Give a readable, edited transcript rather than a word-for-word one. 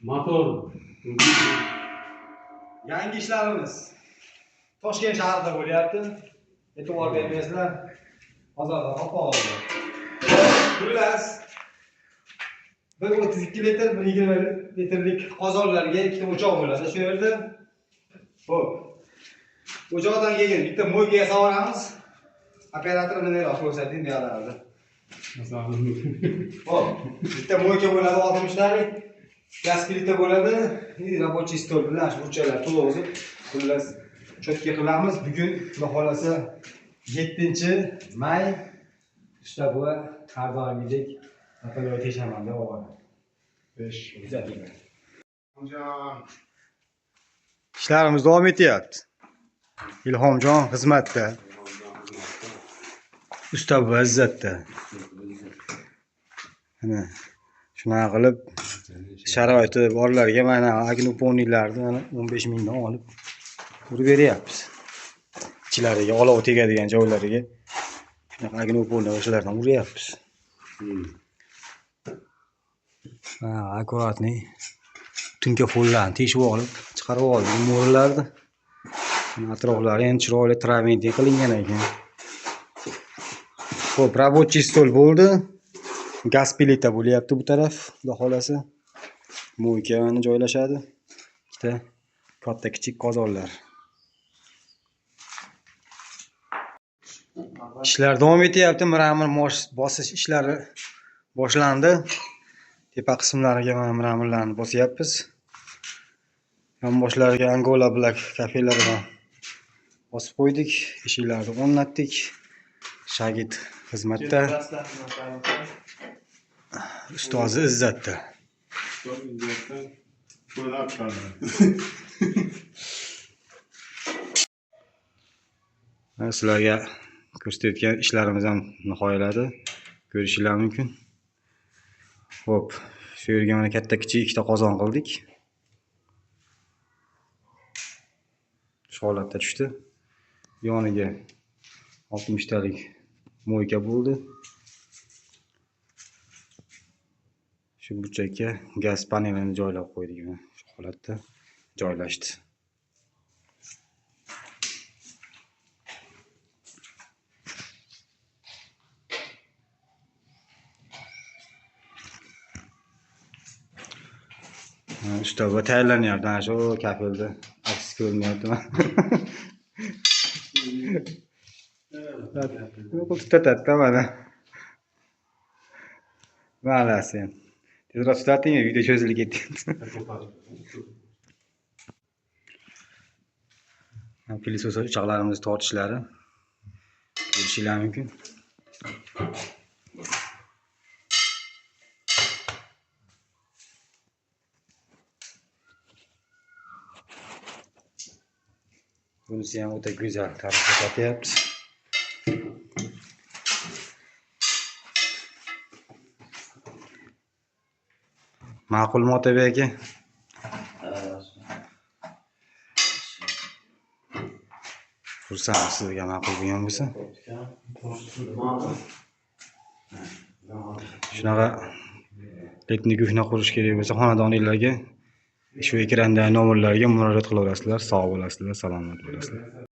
Motor. Yangi ishlarimiz Toshkent shahrida bo'lyapti. E'tibor bermaysizlar. Hozirda oldi. Xullas 1.32 litr, 1.20 litrlik qozonlarga ikkita o'choq bo'ladi. Shu yerda xo'p. O'choqdan keyin bitta moykaga solamiz. Operator menga ko'rsating deyardi. Xo'p, bitta moyka bo'ladi 60 talik. Gaz plita bo'ladi. Рабочий stol bilan burchalar to'g'ri. Xullas cho'tka qilamiz. Bugun Xudo xolasa 7-may usta bu har doimgidek Nataloy Teshamanda o'g'il. 5 uzatilgan. İşlerimiz davom etyapti. Ilhomjon xizmatda. Usta bu izzatda. Mana shunaqa qilib sharoiti borlarga mana agnoponilarni 15 mingdan olib urib beryapmiz. Ichlariga olov tegadigan joylariga shunaqa agnoponni o'shalardan uryapmiz. Akkuratniy tunga follarni teshib olib chiqarib oldik mo'rlarni. Atroflari ham chiroyli traventin qilingan ekan. Xo'p, рабочий stol bo'ldi. Gaz plita bo'lyapti bu taraf, xudo xolasa. Mo'ykani joylashadi. Ikkita katta kichik qozonlar. Ishlar davom etyapti. Miramir bosish ishlari boshlandi. Tepa qismlariga mana miramirlarni bosyapmiz. Yonboshlariga Angola Black kafelaridan bosib qo'ydik. Eshiklarni o'rnatdik. Shagid xizmatda. Ustozi izzatda. Sizlarga ko'rsatayotgan ishlarimiz ham nihoyaladi. Ko'rishinglar mumkin. Xo'p, shu yerga mana katta kichik ikkita qozon qildik. Shu holatda tushdi. Yoniga 60 talik mo'yka bo'ldi. Shu burchakka gaz panelini joylab qo'ydik. Shu holatda joylashdi. Usta bu tayyorlanyapti. Ana shu kafelda aks ko'rinyaptimi? Tutatadi mana. Mana sen. Tezroq tutating, video cho'zilib ketdi. Pilisos uchoqlarimizni tortishlari ko'rishinglar mumkin. Bunisi ham o'ta go'zal tarzda sotyapmiz. Ma'qulmi Otabek aka? Xursandman sizga ma'qul bo'lgan bo'lsa. Shunaqa letniy kuchna qurish kerak bo'lsa, xonadonlarga shu ekrandagi nomerlarga murojaat qilaverasizlar. Sog' bo'lasizlar, salomat bo'lasizlar.